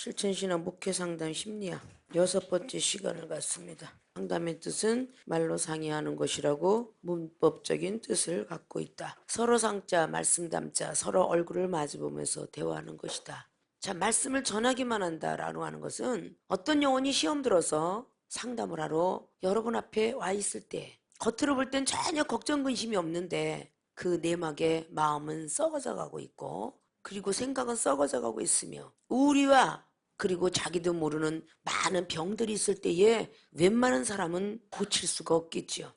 실천신앙 목회상담 심리학 6번째 시간을 갖습니다. 상담의 뜻은 말로 상의하는 것이라고 문법적인 뜻을 갖고 있다. 서로 상자, 말씀 담자, 서로 얼굴을 마주보면서 대화하는 것이다. 자, 말씀을 전하기만 한다라고 하는 것은 어떤 영혼이 시험 들어서 상담을 하러 여러분 앞에 와 있을 때 겉으로 볼 땐 전혀 걱정 근심이 없는데 그 내막에 마음은 썩어져 가고 있고 그리고 생각은 썩어져 가고 있으며 우리와 그리고 자기도 모르는 많은 병들이 있을 때에 웬만한 사람은 고칠 수가 없겠죠.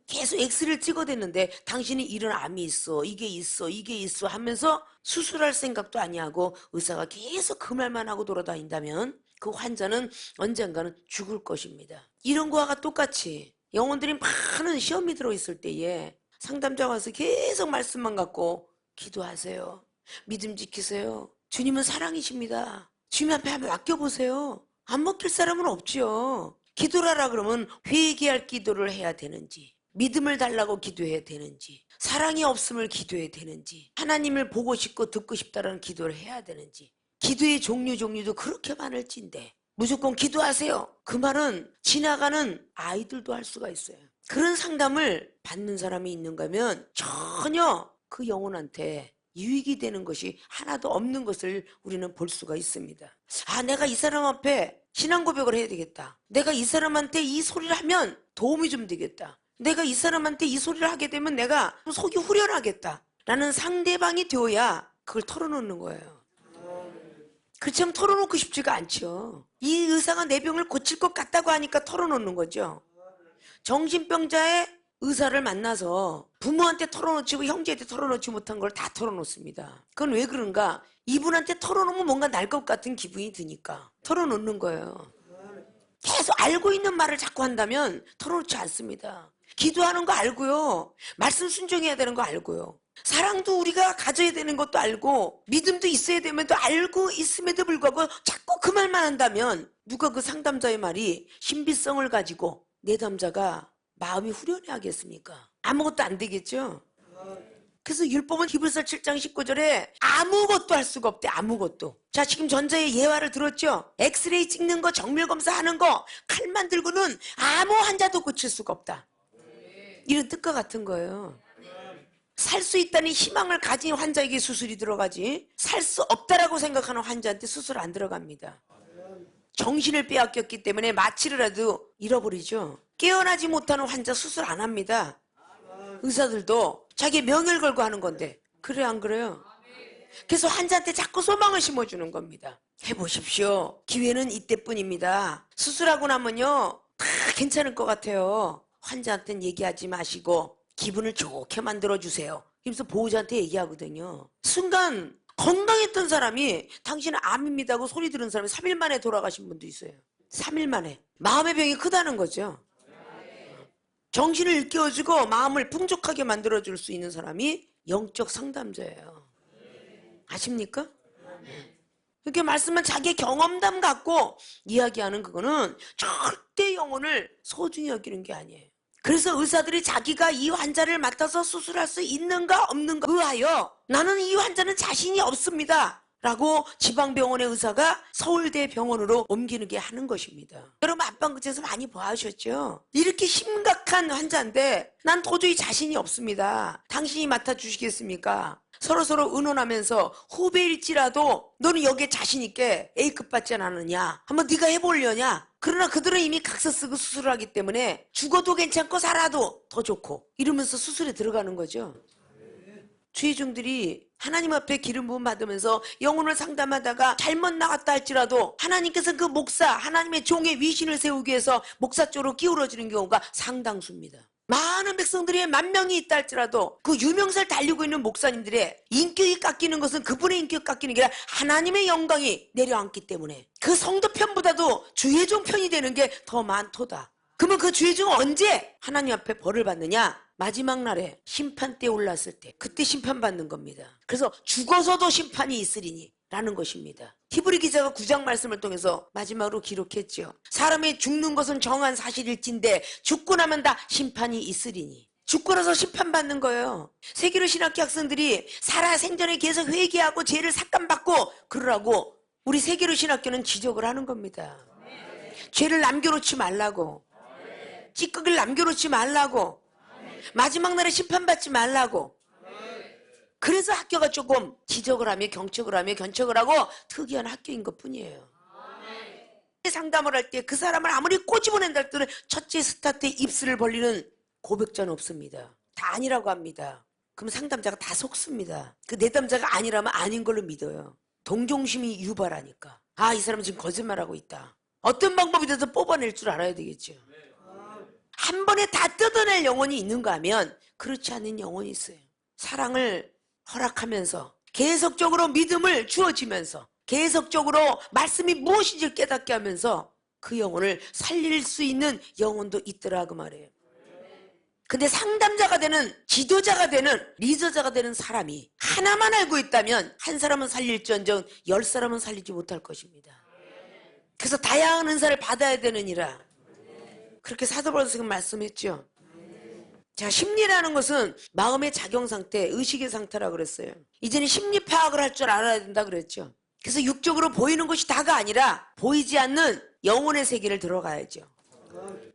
계속 엑스를 찍어댔는데 당신이 이런 암이 있어, 이게 있어, 이게 있어 하면서 수술할 생각도 아니하고 의사가 계속 그 말만 하고 돌아다닌다면 그 환자는 언젠가는 죽을 것입니다. 이런 거와 똑같이 영혼들이 많은 시험이 들어있을 때에 상담자 와서 계속 말씀만 갖고 기도하세요. 믿음 지키세요. 주님은 사랑이십니다. 주님 앞에 한번 맡겨보세요. 안 먹힐 사람은 없죠. 기도를 하라 그러면 회개할 기도를 해야 되는지, 믿음을 달라고 기도해야 되는지, 사랑이 없음을 기도해야 되는지, 하나님을 보고 싶고 듣고 싶다라는 기도를 해야 되는지, 기도의 종류도 그렇게 많을진데 무조건 기도하세요. 그 말은 지나가는 아이들도 할 수가 있어요. 그런 상담을 받는 사람이 있는가 하면 전혀 그 영혼한테 유익이 되는 것이 하나도 없는 것을 우리는 볼 수가 있습니다. 아, 내가 이 사람 앞에 신앙 고백을 해야 되겠다. 내가 이 사람한테 이 소리를 하면 도움이 좀 되겠다. 내가 이 사람한테 이 소리를 하게 되면 내가 속이 후련하겠다. 라는 상대방이 되어야 그걸 털어놓는 거예요. 그렇지 않으면 털어놓고 싶지가 않죠. 이 의사가 내 병을 고칠 것 같다고 하니까 털어놓는 거죠. 정신병자의 의사를 만나서 부모한테 털어놓지고 형제한테 털어놓지 못한 걸 다 털어놓습니다. 그건 왜 그런가? 이분한테 털어놓으면 뭔가 날 것 같은 기분이 드니까 털어놓는 거예요. 계속 알고 있는 말을 자꾸 한다면 털어놓지 않습니다. 기도하는 거 알고요. 말씀 순종해야 되는 거 알고요. 사랑도 우리가 가져야 되는 것도 알고 믿음도 있어야 되면도 알고 있음에도 불구하고 자꾸 그 말만 한다면 누가 그 상담자의 말이 신비성을 가지고 내담자가 마음이 후련해 하겠습니까? 아무것도 안 되겠죠? 그래서 율법은 히브리서 7장 19절에 아무것도 할 수가 없대. 아무것도. 자, 지금 전자의 예화를 들었죠? 엑스레이 찍는 거, 정밀검사 하는 거, 칼만 들고는 아무 환자도 고칠 수가 없다. 이런 뜻과 같은 거예요. 살 수 있다는 희망을 가진 환자에게 수술이 들어가지 살 수 없다라고 생각하는 환자한테 수술 안 들어갑니다. 정신을 빼앗겼기 때문에 마취를 해도 잃어버리죠. 깨어나지 못하는 환자 수술 안 합니다. 의사들도 자기 명예를 걸고 하는 건데 그래 안 그래요? 그래서 환자한테 자꾸 소망을 심어주는 겁니다. 해보십시오. 기회는 이때뿐입니다. 수술하고 나면요 다 괜찮을 것 같아요. 환자한테는 얘기하지 마시고 기분을 좋게 만들어주세요. 그래서 보호자한테 얘기하거든요. 순간 건강했던 사람이 당신은 암입니다 하고 소리 들은 사람이 3일 만에 돌아가신 분도 있어요. 3일 만에. 마음의 병이 크다는 거죠. 정신을 일깨워주고 마음을 풍족하게 만들어줄 수 있는 사람이 영적 상담자예요. 아십니까? 이렇게 말씀은 자기의 경험담 갖고 이야기하는 그거는 절대 영혼을 소중히 여기는 게 아니에요. 그래서 의사들이 자기가 이 환자를 맡아서 수술할 수 있는가 없는가 의하여 나는 이 환자는 자신이 없습니다 라고 지방병원의 의사가 서울대 병원으로 옮기는 게 하는 것입니다. 여러분 앞방긋에서 많이 보아하셨죠? 이렇게 심각한 환자인데 난 도저히 자신이 없습니다. 당신이 맡아주시겠습니까? 서로서로 의논하면서 후배일지라도 너는 여기에 자신 있게 A급 받지 않았느냐? 한번 네가 해보려냐? 그러나 그들은 이미 각서 쓰고 수술을 하기 때문에 죽어도 괜찮고 살아도 더 좋고 이러면서 수술에 들어가는 거죠. 죄종들이 하나님 앞에 기름 부음 받으면서 영혼을 상담하다가 잘못 나갔다 할지라도 하나님께서 그 목사, 하나님의 종의 위신을 세우기 위해서 목사 쪽으로 기울어지는 경우가 상당수입니다. 많은 백성들이 10,000명이 있다 할지라도 그 유명세를 달리고 있는 목사님들의 인격이 깎이는 것은 그분의 인격이 깎이는 게 아니라 하나님의 영광이 내려앉기 때문에 그 성도 편보다도 주의 종 편이 되는 게 더 많도다. 그러면 그 주의 종은 언제 하나님 앞에 벌을 받느냐? 마지막 날에 심판 때 올랐을 때 그때 심판받는 겁니다. 그래서 죽어서도 심판이 있으리니 라는 것입니다. 히브리 기자가 9장 말씀을 통해서 마지막으로 기록했죠. 사람이 죽는 것은 정한 사실일진데 죽고 나면 다 심판이 있으리니. 죽고 나서 심판받는 거예요. 세계로 신학교 학생들이 살아 생전에 계속 회개하고 죄를 삭감받고 그러라고 우리 세계로 신학교는 기적을 하는 겁니다. 죄를 남겨놓지 말라고, 찌꺼기를 남겨놓지 말라고, 마지막 날에 심판받지 말라고. 그래서 학교가 조금 지적을 하며 경척을 하며 견척을 하고 특이한 학교인 것 뿐이에요. 상담을 할 때 그 사람을 아무리 꼬집어낸다 할때는 첫째 스타트에 입술을 벌리는 고백자는 없습니다. 다 아니라고 합니다. 그럼 상담자가 다 속습니다. 그 내담자가 아니라면 아닌 걸로 믿어요. 동정심이 유발하니까. 아, 이 사람은 지금 거짓말하고 있다. 어떤 방법이든 뽑아낼 줄 알아야 되겠죠. 한 번에 다 뜯어낼 영혼이 있는가 하면 그렇지 않은 영혼이 있어요. 사랑을 허락하면서 계속적으로 믿음을 주어지면서 계속적으로 말씀이 무엇인지 깨닫게 하면서 그 영혼을 살릴 수 있는 영혼도 있더라 그 말이에요. 근데 상담자가 되는, 지도자가 되는, 리더자가 되는 사람이 하나만 알고 있다면 한 사람은 살릴지언정 10사람은 살리지 못할 것입니다. 그래서 다양한 은사를 받아야 되느니라. 그렇게 사도 바울도 지금 말씀했죠. 자, 심리라는 것은 마음의 작용 상태, 의식의 상태라고 그랬어요. 이제는 심리 파악을 할 줄 알아야 된다 그랬죠. 그래서 육적으로 보이는 것이 다가 아니라 보이지 않는 영혼의 세계를 들어가야죠.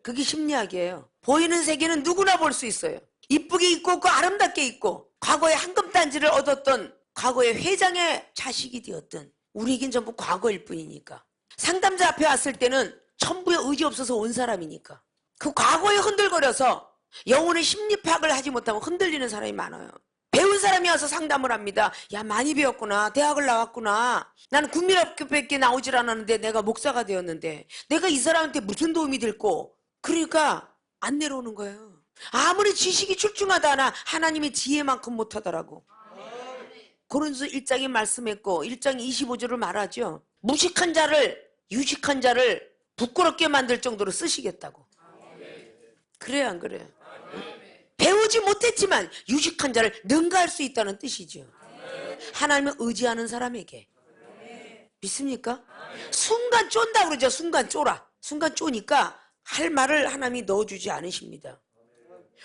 그게 심리학이에요. 보이는 세계는 누구나 볼 수 있어요. 이쁘게 있고 없고 아름답게 있고 과거에 황금단지를 얻었던, 과거에 회장의 자식이 되었던, 우리에겐 전부 과거일 뿐이니까. 상담자 앞에 왔을 때는 천부의 의지 없어서 온 사람이니까 그 과거에 흔들거려서 영혼의 심리 파악을 하지 못하면 흔들리는 사람이 많아요. 배운 사람이 와서 상담을 합니다. 야, 많이 배웠구나. 대학을 나왔구나. 나는 국민학교밖에 나오질 않았는데 내가 목사가 되었는데 내가 이 사람한테 무슨 도움이 될꼬? 그러니까 안 내려오는 거예요. 아무리 지식이 출중하다 하나 하나님의 지혜만큼 못하더라고. 고린도서 1장에 말씀했고 1장 25절을 말하죠. 무식한 자를, 유식한 자를 부끄럽게 만들 정도로 쓰시겠다고. 그래요, 안 그래요? 배우지 못했지만 유식한 자를 능가할 수 있다는 뜻이죠. 하나님을 의지하는 사람에게. 믿습니까? 순간 쫀다 그러죠. 순간 쫄아. 순간 쪼니까 할 말을 하나님이 넣어주지 않으십니다.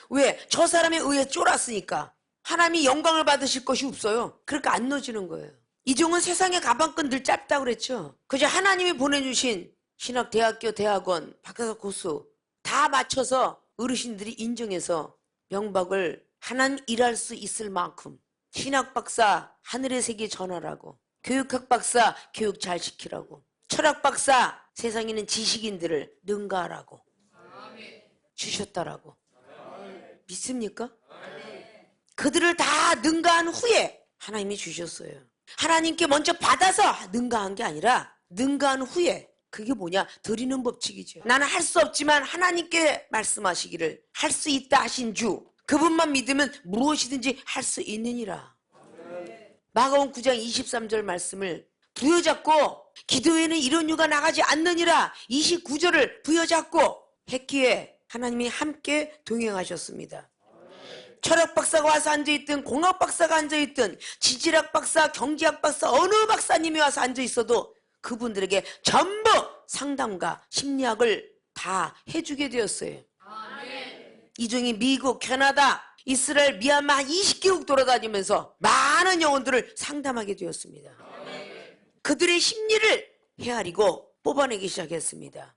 왜? 저 사람에 의해 쫄았으니까 하나님이 영광을 받으실 것이 없어요. 그러니까 안 넣어주는 거예요. 이종은 세상의 가방끈 늘 짧다고 그랬죠. 그저 하나님이 보내주신 신학, 대학교, 대학원, 박사과 고수 다 맞춰서 어르신들이 인정해서 명박을 하나님 일할 수 있을 만큼 신학 박사 하늘의 세계 전하라고, 교육학 박사 교육 잘 시키라고, 철학 박사 세상에 있는 지식인들을 능가하라고 주셨다라고. 믿습니까? 그들을 다 능가한 후에 하나님이 주셨어요. 하나님께 먼저 받아서 능가한 게 아니라 능가한 후에. 그게 뭐냐? 드리는 법칙이죠. 나는 할 수 없지만 하나님께 말씀하시기를 할 수 있다 하신 주, 그분만 믿으면 무엇이든지 할 수 있느니라. 마가복음 9장 23절 말씀을 부여잡고 기도에는 이런 유가 나가지 않느니라 29절을 부여잡고 했기에 하나님이 함께 동행하셨습니다. 철학 박사가 와서 앉아있든 공학 박사가 앉아있든 지질학 박사, 경제학 박사 어느 박사님이 와서 앉아있어도 그분들에게 전부 상담과 심리학을 다 해주게 되었어요. 이종이 미국, 캐나다, 이스라엘, 미얀마 20개국 돌아다니면서 많은 영혼들을 상담하게 되었습니다. 그들의 심리를 헤아리고 뽑아내기 시작했습니다.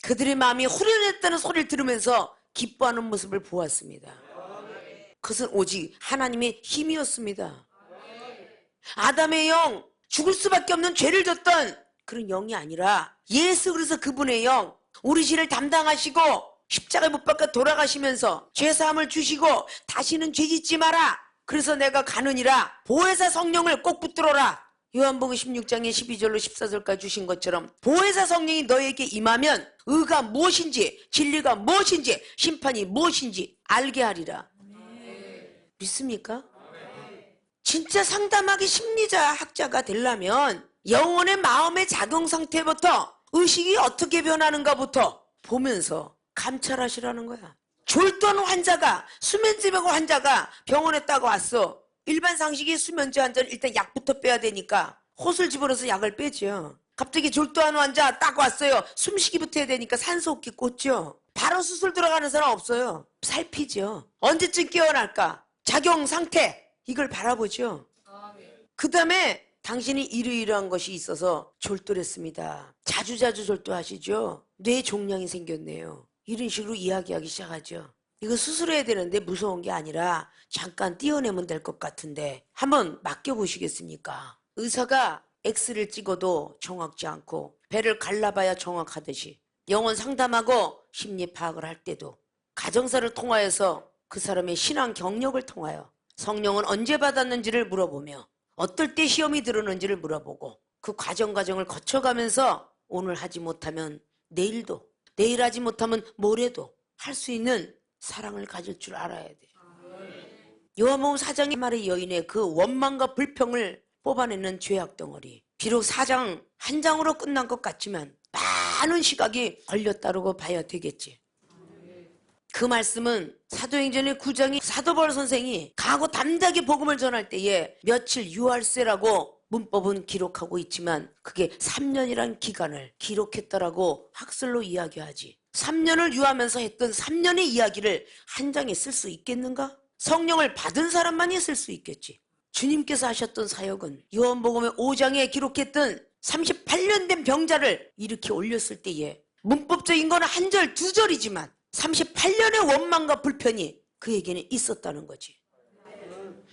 그들의 마음이 후련했다는 소리를 들으면서 기뻐하는 모습을 보았습니다. 그것은 오직 하나님의 힘이었습니다. 아담의 영, 죽을 수밖에 없는 죄를 졌던 그런 영이 아니라 예수 그리스도 그분의 영, 우리 죄를 담당하시고 십자가에 못 박혀 돌아가시면서 죄사함을 주시고 다시는 죄 짓지 마라. 그래서 내가 가느니라. 보혜사 성령을 꼭 붙들어라. 요한복음 16장에 12절로 14절까지 주신 것처럼 보혜사 성령이 너에게 임하면 의가 무엇인지 진리가 무엇인지 심판이 무엇인지 알게 하리라. 믿습니까? 진짜 상담하기 심리자 학자가 되려면 영혼의 마음의 작용 상태부터 의식이 어떻게 변하는가부터 보면서 감찰하시라는 거야. 졸도한 환자가, 수면제병 환자가 병원에 따고 왔어. 일반 상식이 수면제 환자는 일단 약부터 빼야 되니까 헛을 집어넣어서 약을 빼죠. 갑자기 졸도한 환자 딱 왔어요. 숨쉬기부터 해야 되니까 산소호흡기 꽂죠. 바로 수술 들어가는 사람 없어요. 살피죠. 언제쯤 깨어날까? 작용 상태 이걸 바라보죠. 그 다음에 당신이 이러이러한 것이 있어서 졸도했습니다. 자주자주 졸도하시죠? 뇌 종양이 생겼네요. 이런 식으로 이야기하기 시작하죠. 이거 수술해야 되는데 무서운 게 아니라 잠깐 떼어내면 될 것 같은데 한번 맡겨보시겠습니까? 의사가 X를 찍어도 정확지 않고 배를 갈라봐야 정확하듯이 영혼 상담하고 심리 파악을 할 때도 가정사를 통하여서 그 사람의 신앙 경력을 통하여 성령은 언제 받았는지를 물어보며 어떨 때 시험이 들었는지를 물어보고 그 과정을 거쳐가면서 오늘 하지 못하면 내일도, 내일 하지 못하면 모레도 할 수 있는 사랑을 가질 줄 알아야 돼. 요한복음 4장의 말의 여인의 그 원망과 불평을 뽑아내는 죄악 덩어리. 비록 4장 한 장으로 끝난 것 같지만 많은 시각이 걸렸다고 봐야 되겠지. 그 말씀은 사도행전의 9장이 사도 바울 선생이 가고 담대하게 복음을 전할 때에 며칠 유할세라고 문법은 기록하고 있지만 그게 3년이란 기간을 기록했다라고 학설로 이야기하지. 3년을 유하면서 했던 3년의 이야기를 한 장에 쓸 수 있겠는가? 성령을 받은 사람만이 쓸 수 있겠지. 주님께서 하셨던 사역은 요한복음의 5장에 기록했던 38년 된 병자를 일으켜 올렸을 때에 문법적인 건 한 절, 두 절이지만 38년의 원망과 불편이 그에게는 있었다는 거지.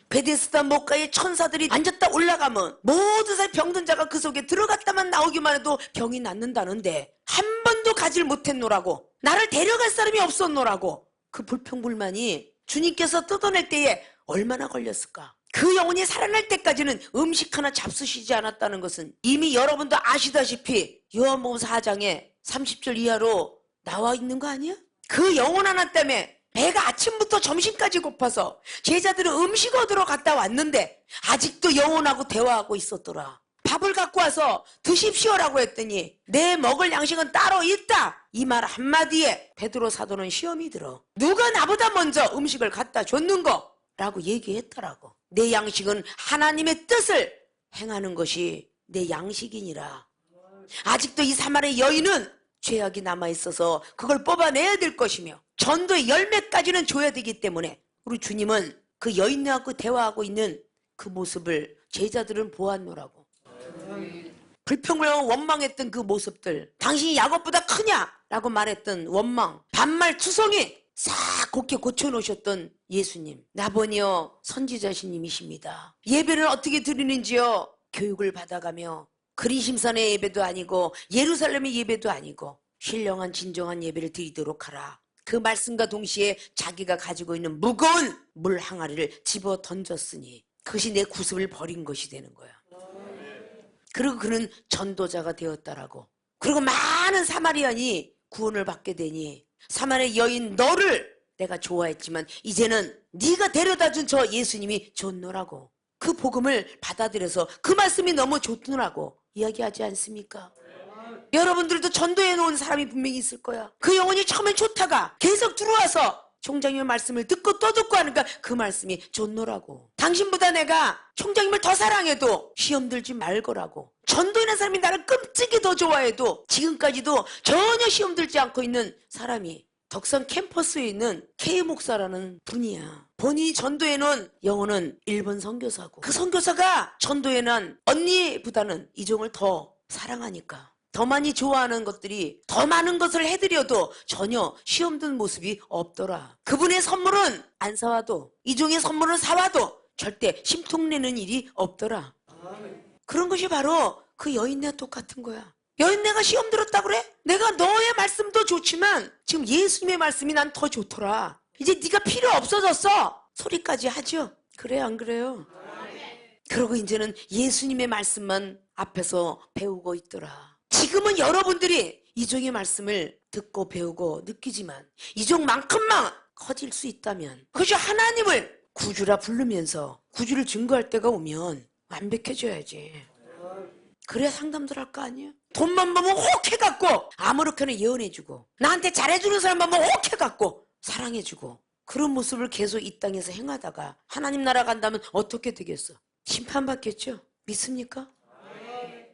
베데스다 목가에 천사들이 앉았다 올라가면 모든 사람 병든 자가 그 속에 들어갔다만 나오기만 해도 병이 낫는다는데 한 번도 가질 못했노라고, 나를 데려갈 사람이 없었노라고. 그 불평불만이 주님께서 뜯어낼 때에 얼마나 걸렸을까? 그 영혼이 살아날 때까지는 음식 하나 잡수시지 않았다는 것은 이미 여러분도 아시다시피 요한복음 4장에 30절 이하로 나와 있는 거 아니야? 그 영혼 하나 때문에 배가 아침부터 점심까지 고파서 제자들은 음식 얻으러 갔다 왔는데 아직도 영혼하고 대화하고 있었더라. 밥을 갖고 와서 드십시오라고 했더니 내 먹을 양식은 따로 있다. 이 말 한마디에 베드로 사도는 시험이 들어. 누가 나보다 먼저 음식을 갖다 줬는거? 라고 얘기했더라고. 내 양식은 하나님의 뜻을 행하는 것이 내 양식이니라. 아직도 이 사마리아 여인은 죄악이 남아있어서 그걸 뽑아내야 될 것이며 전도의 열매까지는 줘야 되기 때문에 우리 주님은 그 여인하고 대화하고 있는 그 모습을 제자들은 보았노라고. 불평불만 원망했던 그 모습들, 당신이 야곱보다 크냐? 라고 말했던 원망, 반말투성이 싹 곱게 고쳐놓으셨던 예수님. 나보니요 선지자신님이십니다. 예배를 어떻게 드리는지요? 교육을 받아가며 그리심산의 예배도 아니고 예루살렘의 예배도 아니고 신령한 진정한 예배를 드리도록 하라. 그 말씀과 동시에 자기가 가지고 있는 무거운 물 항아리를 집어 던졌으니 그것이 내 구습을 버린 것이 되는 거야. 그리고 그는 전도자가 되었다라고. 그리고 많은 사마리안이 구원을 받게 되니 사마리아 여인 너를 내가 좋아했지만 이제는 네가 데려다준 저 예수님이 좋노라고. 그 복음을 받아들여서 그 말씀이 너무 좋더라고 이야기하지 않습니까? 여러분들도 전도해 놓은 사람이 분명히 있을 거야. 그 영혼이 처음엔 좋다가 계속 들어와서 총장님의 말씀을 듣고 또 듣고 하니까 그 말씀이 좋노라고. 당신보다 내가 총장님을 더 사랑해도 시험 들지 말거라고. 전도하는 사람이 나를 끔찍이 더 좋아해도 지금까지도 전혀 시험 들지 않고 있는 사람이 덕선 캠퍼스에 있는 K 목사라는 분이야. 본인이 전도해놓은 영혼은 일본 선교사고 그 선교사가 전도해놓은 언니보다는 이종을 더 사랑하니까 더 많이 좋아하는 것들이 더 많은 것을 해드려도 전혀 시험 든 모습이 없더라. 그분의 선물은 안 사와도 이종의 선물은 사와도 절대 심통내는 일이 없더라. 그런 것이 바로 그 여인네와 똑같은 거야. 여인네가 시험 들었다 그래? 내가 너의 말씀도 좋지만 지금 예수님의 말씀이 난 더 좋더라. 이제 네가 필요 없어졌어 소리까지 하죠. 그래 안 그래요? 그러고 이제는 예수님의 말씀만 앞에서 배우고 있더라. 지금은 여러분들이 이종의 말씀을 듣고 배우고 느끼지만 이종만큼만 커질 수 있다면 그것이 하나님을 구주라 부르면서 구주를 증거할 때가 오면 완벽해져야지. 그래야 상담들 할 거 아니야? 돈만 보면 혹 해갖고 아무렇게나 예언해주고 나한테 잘해주는 사람만 보면 혹 해갖고 사랑해주고 그런 모습을 계속 이 땅에서 행하다가 하나님 나라 간다면 어떻게 되겠어? 심판받겠죠? 믿습니까?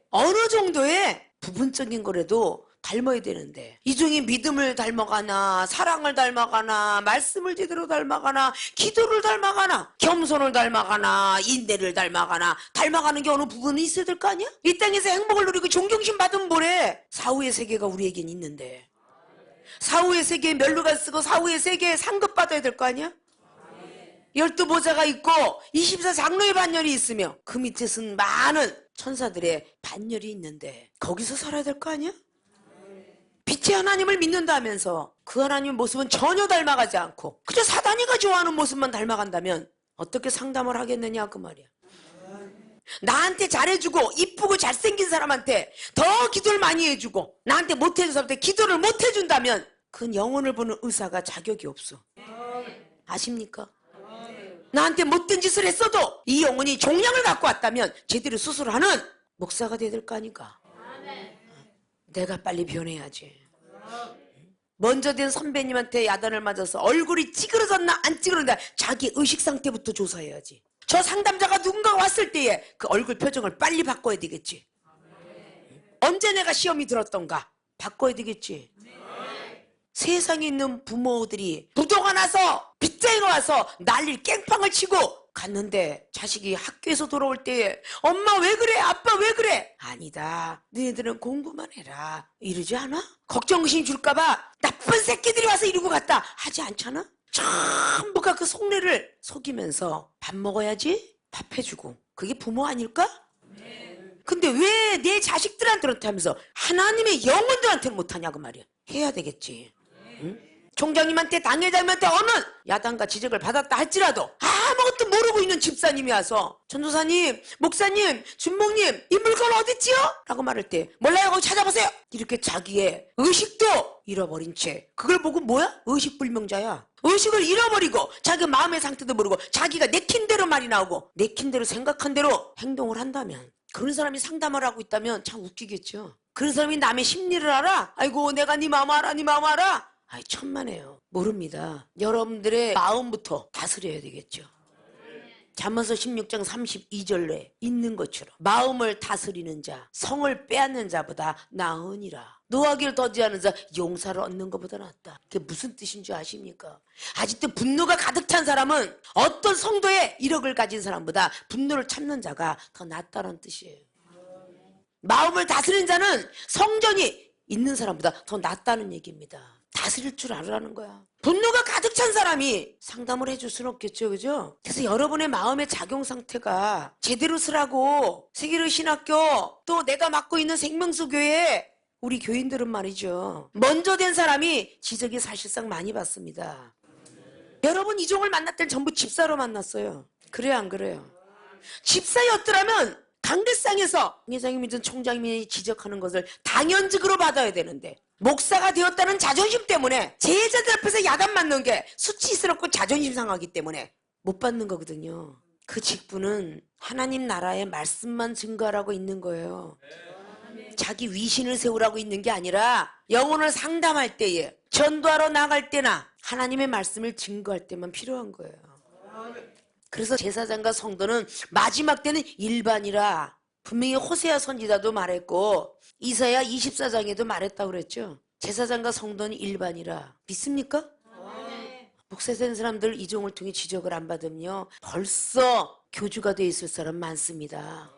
어느 정도의 부분적인 거라도 닮아야 되는데 이종이 믿음을 닮아가나 사랑을 닮아가나 말씀을 제대로 닮아가나 기도를 닮아가나 겸손을 닮아가나 인내를 닮아가나 닮아가는 게 어느 부분이 있어야 될 거 아니야? 이 땅에서 행복을 누리고 존경심 받으면 뭐래? 사후의 세계가 우리에겐 있는데 사후의 세계에 면류관 쓰고 사후의 세계에 상급 받아야 될 거 아니야? 12보좌가 있고 24장로의 반열이 있으며 그 밑에 쓴 많은 천사들의 반열이 있는데 거기서 살아야 될 거 아니야? 빛의 하나님을 믿는다면서 그 하나님의 모습은 전혀 닮아가지 않고 그저 사단이가 좋아하는 모습만 닮아간다면 어떻게 상담을 하겠느냐 그 말이야. 나한테 잘해주고 이쁘고 잘생긴 사람한테 더 기도를 많이 해주고 나한테 못해준 사람한테 기도를 못해준다면 그건 영혼을 보는 의사가 자격이 없어. 아십니까? 나한테 못된 짓을 했어도 이 영혼이 종량을 갖고 왔다면 제대로 수술하는 목사가 돼야 될 거 아닌가. 내가 빨리 변해야지. 먼저 된 선배님한테 야단을 맞아서 얼굴이 찌그러졌나 안 찌그러졌나 자기 의식 상태부터 조사해야지. 저 상담자가 누군가 왔을 때에 그 얼굴 표정을 빨리 바꿔야 되겠지. 언제 내가 시험이 들었던가 바꿔야 되겠지. 세상에 있는 부모들이 부도가 나서 빗장이가 와서 난리를 깽판을 치고 갔는데 자식이 학교에서 돌아올 때에 엄마 왜 그래? 아빠 왜 그래? 아니다. 너희들은 공부만 해라. 이러지 않아? 걱정심 줄까봐 나쁜 새끼들이 와서 이러고 갔다 하지 않잖아? 전부가 그 속내를 속이면서 밥 먹어야지 밥 해주고 그게 부모 아닐까? 근데 왜 내 자식들한테는 하면서 하나님의 영혼들한테는 못하냐 그 말이야. 해야 되겠지. 응? 총장님한테 당회장님한테 어느 야단과 지적을 받았다 할지라도 아무것도 모르고 있는 집사님이 와서 전도사님, 목사님, 준목님 이 물건 어딨지요? 라고 말할 때 몰라요 거기 찾아보세요. 이렇게 자기의 의식도 잃어버린 채 그걸 보고 뭐야? 의식불명자야. 의식을 잃어버리고 자기 마음의 상태도 모르고 자기가 내킨 대로 말이 나오고 내킨 대로 생각한 대로 행동을 한다면 그런 사람이 상담을 하고 있다면 참 웃기겠죠. 그런 사람이 남의 심리를 알아? 아이고 내가 네 마음 알아 네 마음 알아? 아이 천만에요. 모릅니다. 여러분들의 마음부터 다스려야 되겠죠. 잠언서 16장 32절에 있는 것처럼 마음을 다스리는 자 성을 빼앗는 자보다 나으니라. 노하기를 더디하는 자 용사를 얻는 것보다 낫다. 그게 무슨 뜻인 줄 아십니까? 아직도 분노가 가득 찬 사람은 어떤 성도의 1억을 가진 사람보다 분노를 참는 자가 더 낫다는 뜻이에요. 마음을 다스리는 자는 성전이 있는 사람보다 더 낫다는 얘기입니다. 다스릴 줄 알으라는 거야. 분노가 가득 찬 사람이 상담을 해줄 수는 없겠죠, 그죠? 그래서 여러분의 마음의 작용 상태가 제대로 쓰라고 세계로 신학교 또 내가 맡고 있는 생명수 교회 우리 교인들은 말이죠. 먼저 된 사람이 지적이 사실상 많이 받습니다. 여러분 이종을 만날 땐 전부 집사로 만났어요. 그래요, 안 그래요? 집사였더라면 강대상에서 회장님이든 총장님이 지적하는 것을 당연직으로 받아야 되는데 목사가 되었다는 자존심 때문에 제자들 앞에서 야단 맞는 게 수치스럽고 자존심 상하기 때문에 못 받는 거거든요. 그 직분은 하나님 나라의 말씀만 증거하라고 있는 거예요. 자기 위신을 세우라고 있는 게 아니라 영혼을 상담할 때에 전도하러 나갈 때나 하나님의 말씀을 증거할 때만 필요한 거예요. 그래서 제사장과 성도는 마지막 때는 일반이라 분명히 호세아 선지자도 말했고 이사야 24장에도 말했다고 그랬죠. 제사장과 성도는 일반이라. 믿습니까? 목사 된 사람들 이종을 통해 지적을 안 받으면요 벌써 교주가 돼 있을 사람 많습니다.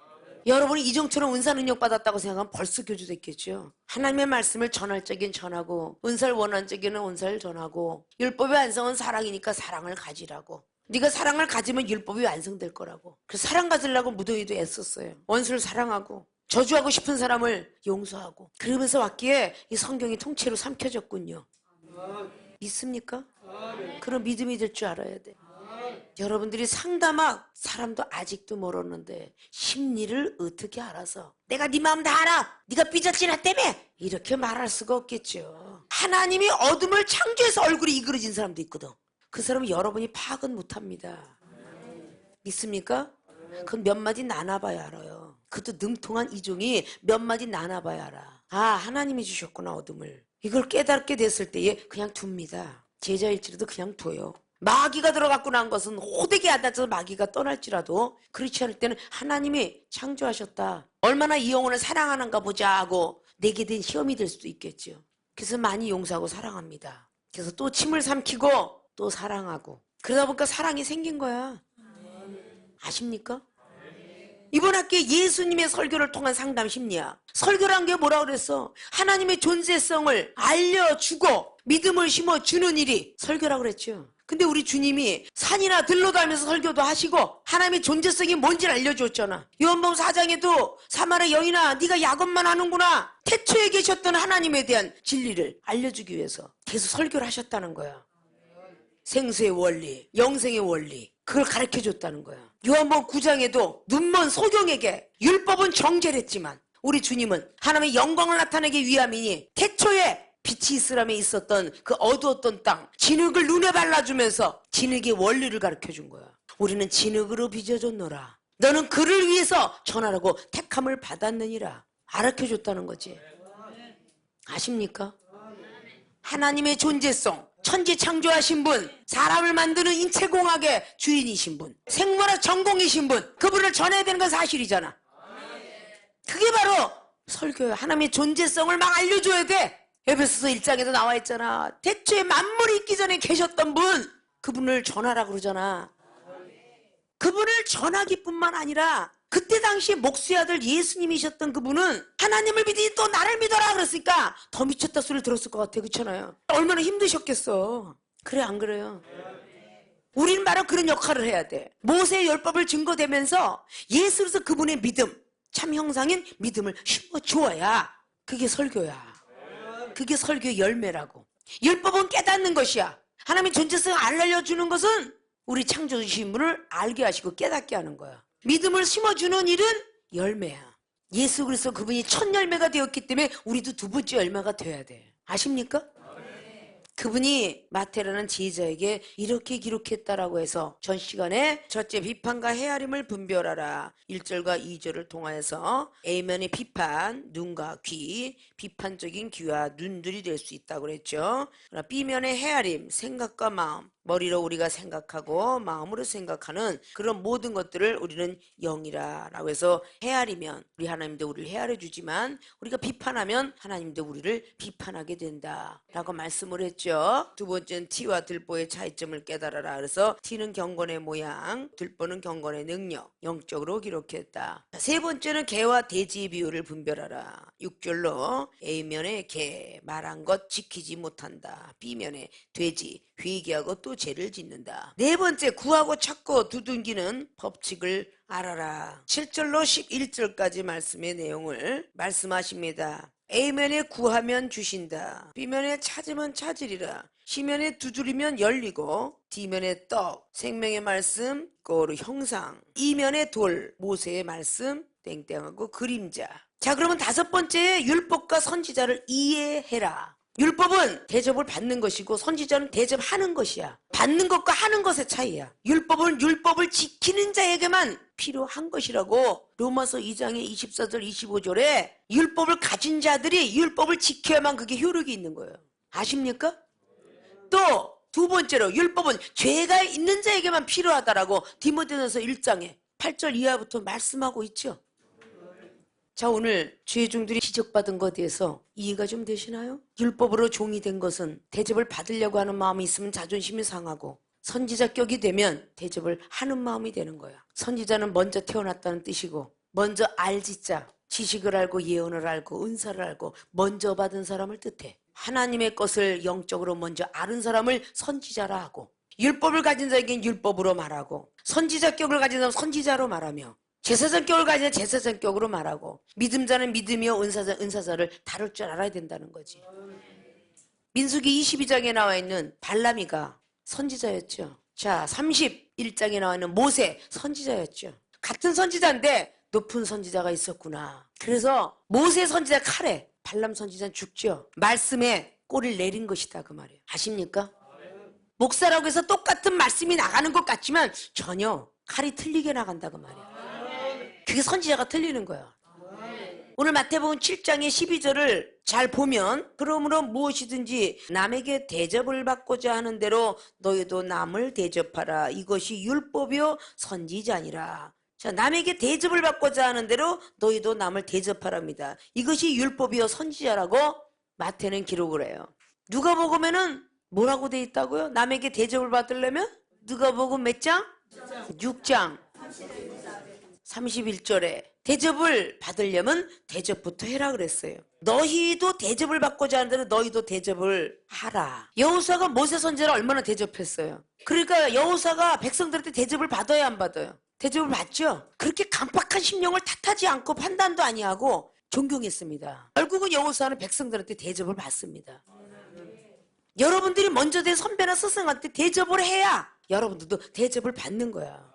여러분이 이종처럼 은사 능력 받았다고 생각하면 벌써 교주 됐겠죠. 하나님의 말씀을 전할 적엔 전하고 은사를 원한 적에는 은사를 전하고 율법의 완성은 사랑이니까 사랑을 가지라고. 네가 사랑을 가지면 율법이 완성될 거라고. 그래서 사랑 가지려고 무더위도 애썼어요. 원수를 사랑하고 저주하고 싶은 사람을 용서하고 그러면서 왔기에 이 성경이 통째로 삼켜졌군요. 믿습니까? 그런 믿음이 될 줄 알아야 돼. 여러분들이 상담학 사람도 아직도 모르는데 심리를 어떻게 알아서 내가 네 마음 다 알아 네가 삐졌지 나 때문에 이렇게 말할 수가 없겠죠. 하나님이 어둠을 창조해서 얼굴이 이그러진 사람도 있거든. 그 사람은 여러분이 파악은 못합니다. 믿습니까? 그건 몇 마디 나눠봐야 알아요. 그것도 능통한 이종이 몇 마디 나눠봐야 알아. 아 하나님이 주셨구나 어둠을. 이걸 깨닫게 됐을 때에 그냥 둡니다. 제자일지라도 그냥 둬요. 마귀가 들어갖고 난 것은 호되게 앉아서 마귀가 떠날지라도 그렇지 않을 때는 하나님이 창조하셨다. 얼마나 이 영혼을 사랑하는가 보자 하고 내게 된 시험이 될 수도 있겠죠. 그래서 많이 용서하고 사랑합니다. 그래서 또 침을 삼키고 또 사랑하고 그러다 보니까 사랑이 생긴 거야. 아십니까? 이번 학기에 예수님의 설교를 통한 상담 심리야. 설교란 게 뭐라 그랬어? 하나님의 존재성을 알려주고 믿음을 심어주는 일이 설교라고 그랬죠. 근데 우리 주님이 산이나 들로 다니면서 설교도 하시고 하나님의 존재성이 뭔지를 알려줬잖아. 요한복음 4장에도 사마리아 여인아 네가 야곱만 하는구나. 태초에 계셨던 하나님에 대한 진리를 알려주기 위해서 계속 설교를 하셨다는 거야. 생수의 원리, 영생의 원리 그걸 가르쳐줬다는 거야. 요한복음 9장에도 눈먼 소경에게 율법은 정죄했지만 우리 주님은 하나님의 영광을 나타내기 위함이니 태초에 빛이 이스라엘에 있었던 그 어두웠던 땅 진흙을 눈에 발라주면서 진흙의 원리를 가르쳐준 거야. 우리는 진흙으로 빚어졌노라. 너는 그를 위해서 전하라고 택함을 받았느니라. 가르쳐줬다는 거지. 아십니까? 하나님의 존재성 천지 창조하신 분, 사람을 만드는 인체공학의 주인이신 분, 생물학 전공이신 분, 그분을 전해야 되는 건 사실이잖아. 그게 바로 설교야. 하나님의 존재성을 막 알려줘야 돼. 에베소서 1장에도 나와 있잖아. 태초에 만물이 있기 전에 계셨던 분, 그분을 전하라고 그러잖아. 그분을 전하기뿐만 아니라 그때 당시에 목수의 아들 예수님이셨던 그분은 하나님을 믿으니 또 나를 믿어라 그랬으니까 더 미쳤다 소리를 들었을 것 같아. 그렇잖아요. 얼마나 힘드셨겠어. 그래 안 그래요? 우리는 바로 그런 역할을 해야 돼. 모세의 율법을 증거되면서 예수로서 그분의 믿음, 참 형상인 믿음을 심어주어야 그게 설교야. 그게 설교의 열매라고. 율법은 깨닫는 것이야. 하나님의 존재성을 알려주는 것은 우리 창조주신 분을 알게 하시고 깨닫게 하는 거야. 믿음을 심어주는 일은 열매야. 예수 그리스도 그분이 첫 열매가 되었기 때문에 우리도 두 번째 열매가 돼야 돼. 아십니까? 그분이 마태라는 제자에게 이렇게 기록했다라고 해서 전 시간에 첫째 비판과 헤아림을 분별하라 1절과 2절을 통하여서 A면의 비판, 눈과 귀, 비판적인 귀와 눈들이 될 수 있다고 그랬죠. B면의 헤아림, 생각과 마음, 머리로 우리가 생각하고 마음으로 생각하는 그런 모든 것들을 우리는 영이라 라고 해서 헤아리면 우리 하나님도 우리를 헤아려 주지만 우리가 비판하면 하나님도 우리를 비판하게 된다 라고 말씀을 했죠. 두 번째는 T와 들보의 차이점을 깨달아라. 그래서 T는 경건의 모양, 들보는 경건의 능력, 영적으로 기록했다. 세 번째는 개와 돼지의 비유를 분별하라. 6절로 A면의 개, 말한 것 지키지 못한다. B면의 돼지, 회개하고 또 죄를 짓는다. 네 번째 구하고 찾고 두둥기는 법칙을 알아라. 7절로 11절까지 말씀의 내용을 말씀하십니다. A면에 구하면 주신다. B면에 찾으면 찾으리라. C면에 두드리면 열리고 D면에 떡, 생명의 말씀, 거로 형상. E면에 돌, 모세의 말씀, 땡땡하고 그림자. 자 그러면 다섯 번째 율법과 선지자를 이해해라. 율법은 대접을 받는 것이고 선지자는 대접하는 것이야. 받는 것과 하는 것의 차이야. 율법은 율법을 지키는 자에게만 필요한 것이라고 로마서 2장의 24절 25절에 율법을 가진 자들이 율법을 지켜야만 그게 효력이 있는 거예요. 아십니까? 또 두 번째로 율법은 죄가 있는 자에게만 필요하다라고 디모데전서 1장에 8절 이하부터 말씀하고 있죠. 자 오늘 죄중들이 지적받은 것에 대해서 이해가 좀 되시나요? 율법으로 종이 된 것은 대접을 받으려고 하는 마음이 있으면 자존심이 상하고 선지자격이 되면 대접을 하는 마음이 되는 거야. 선지자는 먼저 태어났다는 뜻이고 먼저 알지자 지식을 알고 예언을 알고 은사를 알고 먼저 받은 사람을 뜻해. 하나님의 것을 영적으로 먼저 아는 사람을 선지자라 하고 율법을 가진 자에게는 율법으로 말하고 선지자격을 가진 사람은 선지자로 말하며 제사장격을 가진 제사장격으로 말하고 믿음자는 믿음이요 은사자는 은사자를 다룰 줄 알아야 된다는 거지. 민수기 22장에 나와 있는 발람이가 선지자였죠. 자 31장에 나와 있는 모세 선지자였죠. 같은 선지자인데 높은 선지자가 있었구나. 그래서 모세 선지자 칼에 발람 선지자는 죽죠. 말씀에 꼬리를 내린 것이다 그 말이에요. 아십니까? 목사라고 해서 똑같은 말씀이 나가는 것 같지만 전혀 칼이 틀리게 나간다 그 말이에요. 그게 선지자가 틀리는 거야. 오늘 마태복음 7장의 12절을 잘 보면 그러므로 무엇이든지 남에게 대접을 받고자 하는 대로 너희도 남을 대접하라. 이것이 율법이요 선지자니라. 자, 남에게 대접을 받고자 하는 대로 너희도 남을 대접하랍니다. 이것이 율법이요 선지자라고 마태는 기록을 해요. 누가복음에는 뭐라고 돼 있다고요? 남에게 대접을 받으려면? 누가복음 몇 장? 6장 31절에 대접을 받으려면 대접부터 해라 그랬어요. 너희도 대접을 받고자 하는 대로 너희도 대접을 하라. 여호수아가 모세 선지자를 얼마나 대접했어요. 그러니까 여호수아가 백성들한테 대접을 받아야 안 받아요? 대접을 받죠. 그렇게 강팍한 심령을 탓하지 않고 판단도 아니하고 존경했습니다. 결국은 여호수아는 백성들한테 대접을 받습니다. 여러분들이 먼저 된 선배나 스승한테 대접을 해야 여러분들도 대접을 받는 거야.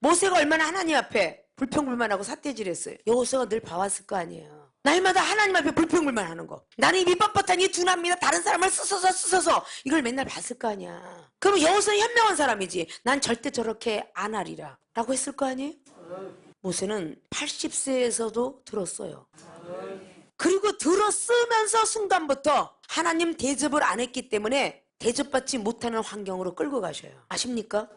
모세가 얼마나 하나님 앞에 불평불만하고 삿대질했어요. 여호수아가 늘 봐왔을 거 아니에요. 날마다 하나님 앞에 불평불만하는 거. 나는 이 밑밥밭한 이 둔합니다. 다른 사람을 쓰서서 이걸 맨날 봤을 거 아니야. 그럼 여호수아는 현명한 사람이지. 난 절대 저렇게 안 하리라 라고 했을 거 아니에요. 모세는 80세에서도 들었어요. 그리고 들었으면서 순간부터 하나님 대접을 안 했기 때문에 대접받지 못하는 환경으로 끌고 가셔요. 아십니까?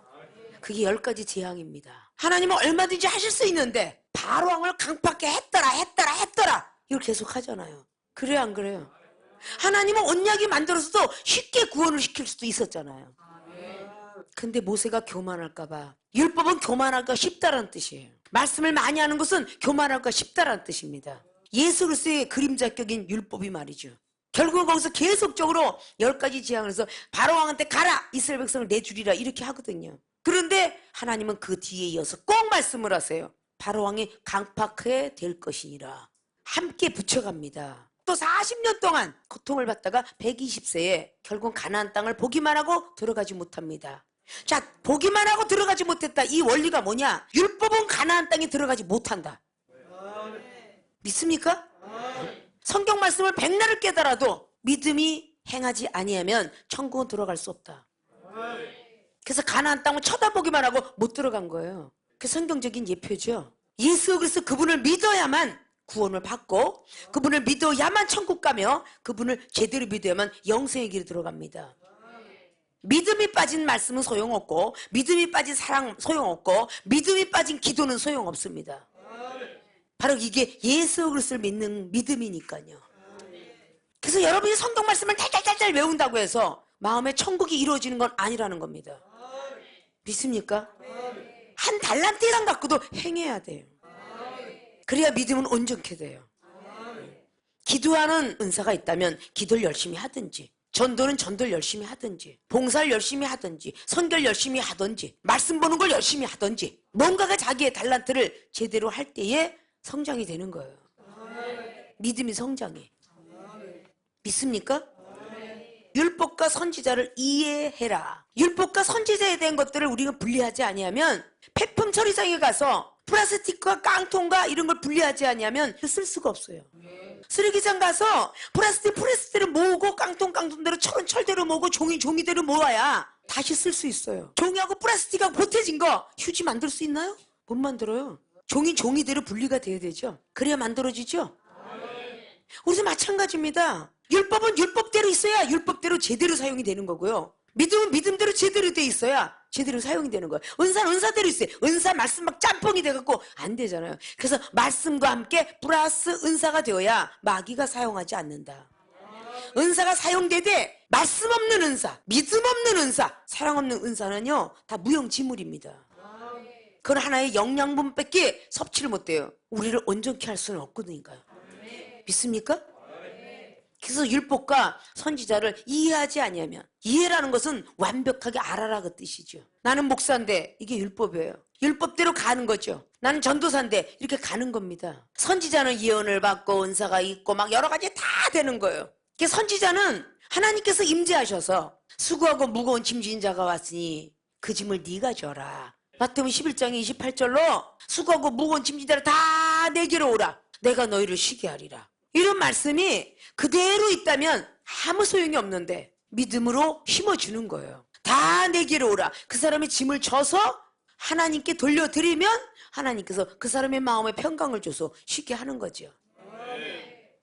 그게 10가지 재앙입니다. 하나님은 얼마든지 하실 수 있는데 바로왕을 강팍하게 했더라 이걸 계속 하잖아요. 그래요 안 그래요? 하나님은 언약이 만들어서도 쉽게 구원을 시킬 수도 있었잖아요. 근데 모세가 교만할까봐. 율법은 교만할까 쉽다라는 뜻이에요. 말씀을 많이 하는 것은 교만할까 쉽다라는 뜻입니다. 예수 그리스도의 그림자격인 율법이 말이죠. 결국은 거기서 계속적으로 10가지 재앙을 해서 바로왕한테 가라! 이스라엘 백성을 내주리라 이렇게 하거든요. 그런데 하나님은 그 뒤에 이어서 꼭 말씀을 하세요. 바로왕이 강팍해 될 것이니라. 함께 붙여갑니다. 또 40년 동안 고통을 받다가 120세에 결국 가나안 땅을 보기만 하고 들어가지 못합니다. 자, 보기만 하고 들어가지 못했다. 이 원리가 뭐냐? 율법은 가나안 땅에 들어가지 못한다. 믿습니까? 성경 말씀을 백날을 깨달아도 믿음이 행하지 아니하면 천국은 들어갈 수 없다. 그래서 가나안 땅을 쳐다보기만 하고 못 들어간 거예요. 그 성경적인 예표죠. 예수 그리스도 그분을 믿어야만 구원을 받고 그분을 믿어야만 천국 가며 그분을 제대로 믿어야만 영생의 길에 들어갑니다. 믿음이 빠진 말씀은 소용없고 믿음이 빠진 사랑 소용없고 믿음이 빠진 기도는 소용없습니다. 바로 이게 예수 그리스도를 믿는 믿음이니까요. 그래서 여러분이 성경 말씀을 달달달달 외운다고 해서 마음의 천국이 이루어지는 건 아니라는 겁니다. 믿습니까? 한 달란트랑 갖고도 행해야 돼요. 그래야 믿음은 온전케 돼요. 기도하는 은사가 있다면 기도를 열심히 하든지 전도는 전도를 열심히 하든지 봉사를 열심히 하든지 선교를 열심히 하든지 말씀 보는 걸 열심히 하든지 뭔가가 자기의 달란트를 제대로 할 때에 성장이 되는 거예요. 믿음이 성장해. 믿습니까? 율법과 선지자를 이해해라. 율법과 선지자에 대한 것들을 우리가 분리하지 아니하면 폐품 처리장에 가서 플라스틱과 깡통과 이런 걸 분리하지 아니하면 쓸 수가 없어요. 쓰레기장 가서 플라스틱을 모으고 깡통대로 철대로 모으고 종이대로 모아야 다시 쓸 수 있어요. 종이하고 플라스틱하고 보태진 거 휴지 만들 수 있나요? 못 만들어요. 종이대로 분리가 돼야 되죠. 그래야 만들어지죠. 우리도 마찬가지입니다. 율법은 율법대로 있어야 율법대로 제대로 사용이 되는 거고요. 믿음은 믿음대로 제대로 돼 있어야 제대로 사용이 되는 거예요. 은사는 은사대로 있어요. 은사 말씀 막 짬뽕이 돼갖고 안 되잖아요. 그래서 말씀과 함께 플러스 은사가 되어야 마귀가 사용하지 않는다. 은사가 사용되되 말씀 없는 은사, 믿음 없는 은사, 사랑 없는 은사는요 다 무용지물입니다. 그건 하나의 영양분밖에 섭취를 못해요. 우리를 온전케 할 수는 없거든요. 믿습니까? 그래서 율법과 선지자를 이해하지 아니하면, 이해라는 것은 완벽하게 알아라 그 뜻이죠. 나는 목사인데 이게 율법이에요. 율법대로 가는 거죠. 나는 전도사인데 이렇게 가는 겁니다. 선지자는 예언을 받고 은사가 있고 막 여러 가지 다 되는 거예요. 선지자는 하나님께서 임재하셔서 수고하고 무거운 짐진 자가 왔으니 그 짐을 네가 져라. 마태복음 11장 28절로 수고하고 무거운 짐진 자를 다 내게로 오라. 내가 너희를 쉬게 하리라. 이런 말씀이 그대로 있다면 아무 소용이 없는데 믿음으로 심어주는 거예요. 다 내게로 오라. 그 사람의 짐을 져서 하나님께 돌려드리면 하나님께서 그 사람의 마음에 평강을 줘서 쉽게 하는 거죠.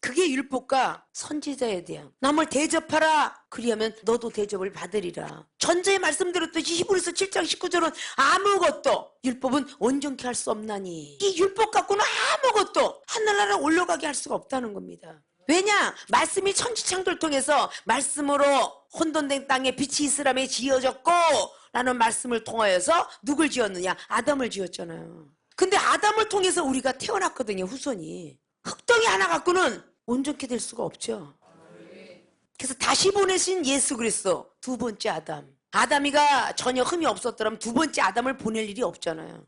그게 율법과 선지자에 대한 남을 대접하라. 그리하면 너도 대접을 받으리라. 전자에 말씀드렸듯이 히브리서 7장 19절은 아무것도 율법은 온전케 할 수 없나니 이 율법 갖고는 아무것도 하늘나라 올라가게 할 수가 없다는 겁니다. 왜냐? 말씀이 천지창조를 통해서 말씀으로 혼돈된 땅에 빛이 이스라엘에 지어졌고 라는 말씀을 통하여서 누굴 지었느냐? 아담을 지었잖아요. 근데 아담을 통해서 우리가 태어났거든요. 후손이. 흙덩이 하나 갖고는 온전케 될 수가 없죠. 그래서 다시 보내신 예수 그리스도 두 번째 아담. 아담이가 전혀 흠이 없었더라면 두 번째 아담을 보낼 일이 없잖아요.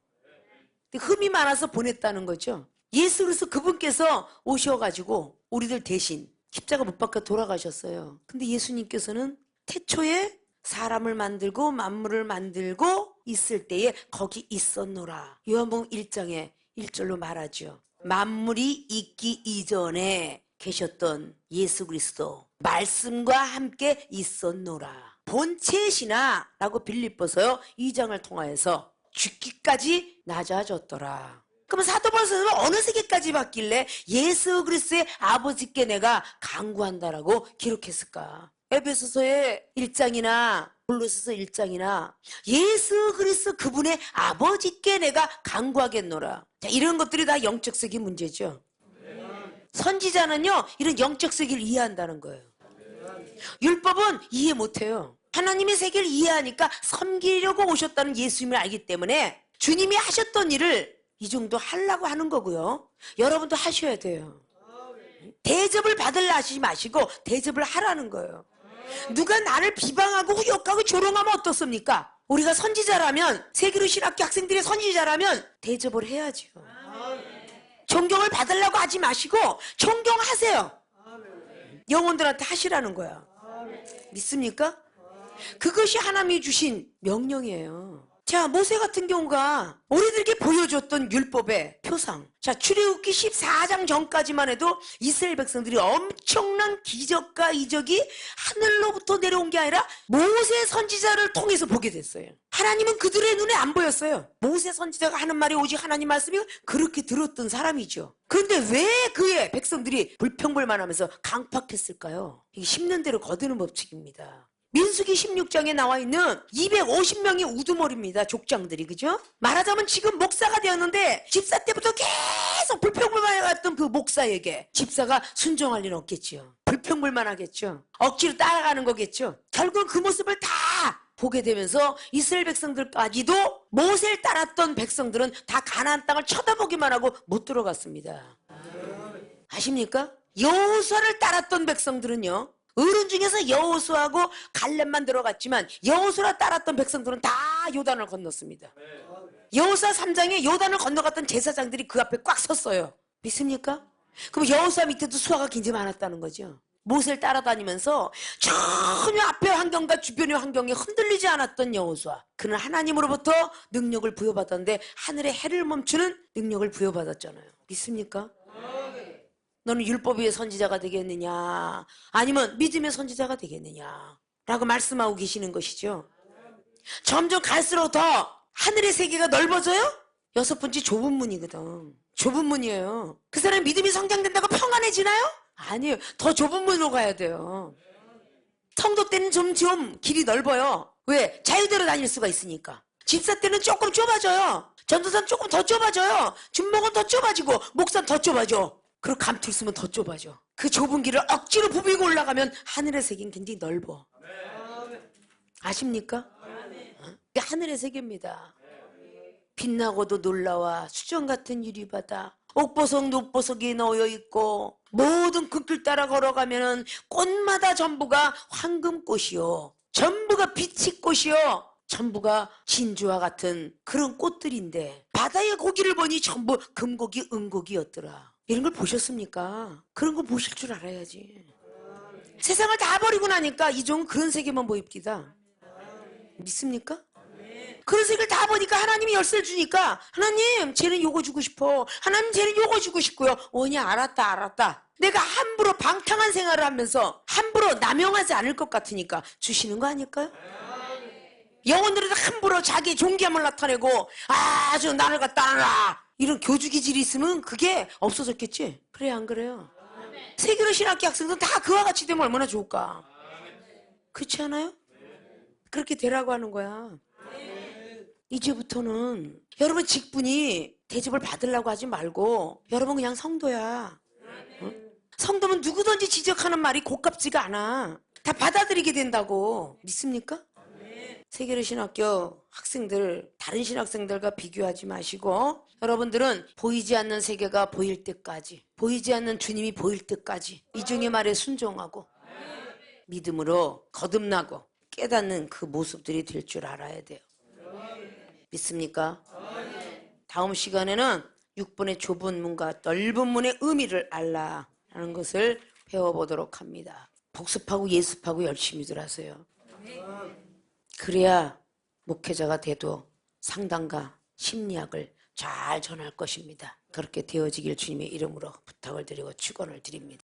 근데 흠이 많아서 보냈다는 거죠. 예수 그리스도 그분께서 오셔가지고 우리들 대신 십자가 못 박혀 돌아가셨어요. 근데 예수님께서는 태초에 사람을 만들고 만물을 만들고 있을 때에 거기 있었노라. 요한복음 1장에 1절로 말하죠. 만물이 있기 이전에 계셨던 예수 그리스도 말씀과 함께 있었노라. 본체시나 라고 빌립보서 2장을 통하여서 죽기까지 낮아졌더라. 그럼 사도 바울은 어느 세계까지 봤길래 예수 그리스도의 아버지께 내가 간구한다라고 기록했을까? 에베소서의 1장이나 골로새서 1장이나 예수 그리스도 그분의 아버지께 내가 간구하겠노라. 자, 이런 것들이 다 영적 세계 문제죠. 선지자는요 이런 영적 세계를 이해한다는 거예요. 율법은 이해 못해요. 하나님의 세계를 이해하니까 섬기려고 오셨다는 예수님을 알기 때문에 주님이 하셨던 일을 이 정도 하려고 하는 거고요. 여러분도 하셔야 돼요. 대접을 받으려 하시지 마시고 대접을 하라는 거예요. 누가 나를 비방하고 후욕하고 조롱하면 어떻습니까? 우리가 선지자라면, 세계로 신학교 학생들이 선지자라면 대접을 해야죠. 존경을 받으려고 하지 마시고 존경하세요. 영혼들한테 하시라는 거야. 믿습니까? 그것이 하나님이 주신 명령이에요. 자, 모세 같은 경우가 우리들에게 보여줬던 율법의 표상. 자, 출애굽기 14장 전까지만 해도 이스라엘 백성들이 엄청난 기적과 이적이 하늘로부터 내려온 게 아니라 모세 선지자를 통해서 보게 됐어요. 하나님은 그들의 눈에 안 보였어요. 모세 선지자가 하는 말이 오직 하나님 말씀이 그렇게 들었던 사람이죠. 그런데 왜 그의 백성들이 불평불만하면서 강팍했을까요? 이게 10년 대로 거두는 법칙입니다. 민수기 16장에 나와 있는 250명의 우두머리입니다. 족장들이. 그죠? 말하자면 지금 목사가 되었는데 집사 때부터 계속 불평불만해갔던 그 목사에게 집사가 순종할 리는 없겠죠. 불평불만하겠죠. 억지로 따라가는 거겠죠. 결국 그 모습을 다 보게 되면서 이스라엘 백성들까지도 모세를 따랐던 백성들은 다 가나안 땅을 쳐다보기만 하고 못 들어갔습니다. 아십니까? 여호수아를 따랐던 백성들은요, 어른 중에서 여호수아하고 갈렙만 들어갔지만 여호수아를 따랐던 백성들은 다 요단을 건넜습니다. 여호수아 3장에 요단을 건너갔던 제사장들이 그 앞에 꽉 섰어요. 믿습니까? 그럼 여호수아 밑에도 수아가 굉장히 많았다는 거죠. 모세를 따라다니면서 전혀 앞의 환경과 주변의 환경에 흔들리지 않았던 여호수아. 그는 하나님으로부터 능력을 부여받았는데 하늘의 해를 멈추는 능력을 부여받았잖아요. 믿습니까? 너는 율법 위의 선지자가 되겠느냐 아니면 믿음의 선지자가 되겠느냐 라고 말씀하고 계시는 것이죠. 점점 갈수록 더 하늘의 세계가 넓어져요? 6번째 좁은 문이거든. 좁은 문이에요. 그 사람이 믿음이 성장된다고 평안해지나요? 아니에요. 더 좁은 문으로 가야 돼요. 성도 때는 좀 길이 넓어요. 왜? 자유대로 다닐 수가 있으니까. 집사 때는 조금 좁아져요. 전도사는 조금 더 좁아져요. 준목은 더 좁아지고 목사는 더 좁아져. 그리고 감투 있으면 더 좁아져. 그 좁은 길을 억지로 부비고 올라가면 하늘의 세계는 굉장히 넓어. 아십니까? 이게 하늘의 세계입니다. 빛나고도 놀라와 수정 같은 유리바다, 옥보석 녹보석이 놓여 있고 모든 그 길 따라 걸어가면은 꽃마다 전부가 황금꽃이요, 전부가 빛이 꽃이요, 전부가 진주와 같은 그런 꽃들인데 바다의 고기를 보니 전부 금고기 은고기였더라. 이런 걸 보셨습니까? 그런 거 보실 줄 알아야지. 세상을 다 버리고 나니까 이종은 그런 세계만 보입니다. 믿습니까? 그런 세계를 다 보니까 하나님이 열쇠를 주니까 하나님 쟤는 요거 주고 싶어, 하나님 쟤는 요거 주고 싶고요. 오냐 알았다. 내가 함부로 방탕한 생활을 하면서 함부로 남용하지 않을 것 같으니까 주시는 거 아닐까요? 영혼들은 함부로 자기 존귀함을 나타내고 아주 나를 갖다 알아 이런 교주 기질이 있으면 그게 없어졌겠지. 그래 안 그래요? 세계로 신학교 학생들은 다 그와 같이 되면 얼마나 좋을까? 그렇지 않아요? 그렇게 되라고 하는 거야. 이제부터는 여러분 직분이 대접을 받으려고 하지 말고 여러분 그냥 성도야. 응? 성도면 누구든지 지적하는 말이 고깝지가 않아. 다 받아들이게 된다고. 믿습니까? 세계로 신학교 학생들, 다른 신학생들과 비교하지 마시고 여러분들은 보이지 않는 세계가 보일 때까지, 보이지 않는 주님이 보일 때까지 이중의 말에 순종하고 믿음으로 거듭나고 깨닫는 그 모습들이 될 줄 알아야 돼요. 믿습니까? 다음 시간에는 6번의 좁은 문과 넓은 문의 의미를 알라라는 것을 배워보도록 합니다. 복습하고 예습하고 열심히들 하세요. 그래야 목회자가 돼도 상담과 심리학을 잘 전할 것입니다. 그렇게 되어지길 주님의 이름으로 부탁을 드리고 축원을 드립니다.